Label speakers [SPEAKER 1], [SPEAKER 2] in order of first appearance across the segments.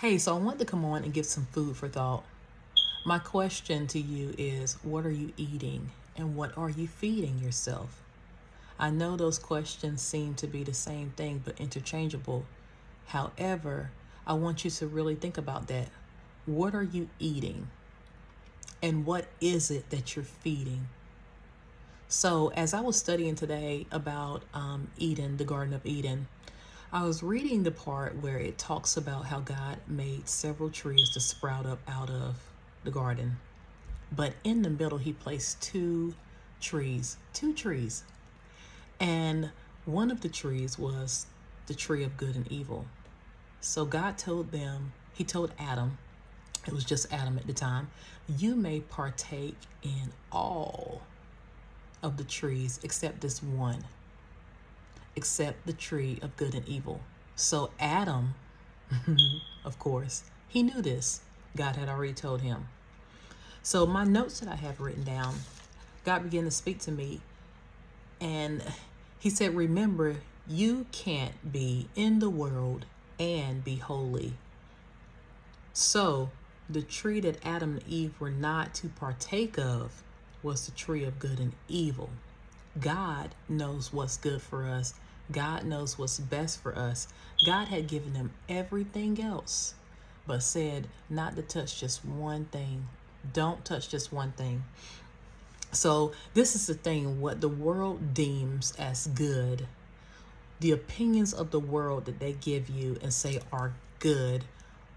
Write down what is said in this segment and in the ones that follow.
[SPEAKER 1] Hey, so I want to come on and give some food for thought. My question to you is, what are you eating and what are you feeding yourself? I know those questions seem to be the same thing but interchangeable. However, I want you to really think about that. What are you eating and what is it that you're feeding? So, as I was studying today about Eden, the Garden of Eden, I was reading the part where it talks about how God made several trees to sprout up out of the garden. But in the middle, he placed two trees. And one of the trees was the tree of good and evil. So God told them, he told Adam, it was just Adam at the time, you may partake in all of the trees except this one, except the tree of good and evil. So Adam, of course, he knew this. God had already told him. So my notes that I have written down, God began to speak to me and he said, remember, you can't be in the world and be holy. So the tree that Adam and Eve were not to partake of was the tree of good and evil. God knows what's good for us. God knows what's best for us. God had given them everything else, but said not to touch just one thing. Don't touch just one thing. So this is the thing, what the world deems as good, the opinions of the world that they give you and say are good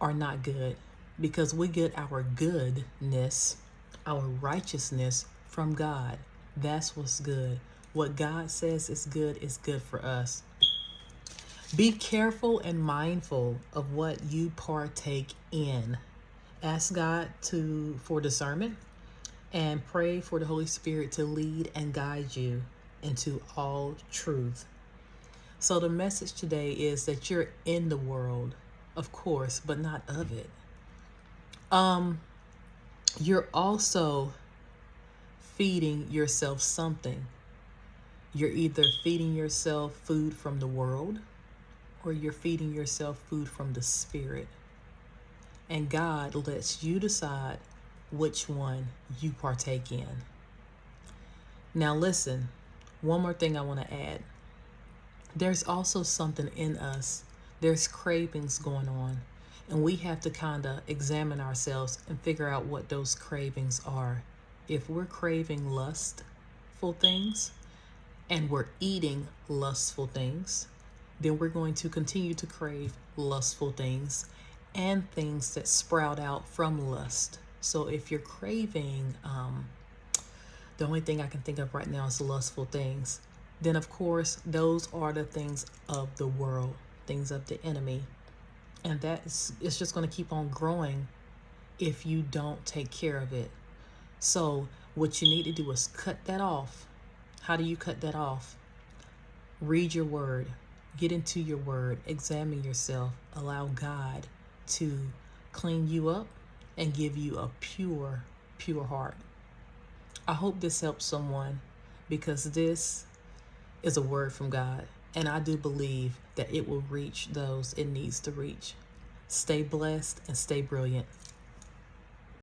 [SPEAKER 1] are not good, because we get our goodness, our righteousness from God. That's what's good. What God says is good for us. Be careful and mindful of what you partake in. Ask God for discernment and pray for the Holy Spirit to lead and guide you into all truth. So the message today is that you're in the world, of course, but not of it. You're also feeding yourself something. You're either feeding yourself food from the world or you're feeding yourself food from the Spirit. And God lets you decide which one you partake in. Now listen, one more thing I want to add. There's also something in us. There's cravings going on. And we have to kind of examine ourselves and figure out what those cravings are. If we're craving lustful things and we're eating lustful things, then we're going to continue to crave lustful things and things that sprout out from lust. So if you're craving, the only thing I can think of right now is lustful things, then of course those are the things of the world, things of the enemy. And it's just going to keep on growing if you don't take care of it. So what you need to do is cut that off. How do you cut that off? Read your word. Get into your word. Examine yourself. Allow God to clean you up and give you a pure heart. I hope this helps someone, because this is a word from God, and I do believe that it will reach those it needs to reach. Stay blessed and stay brilliant.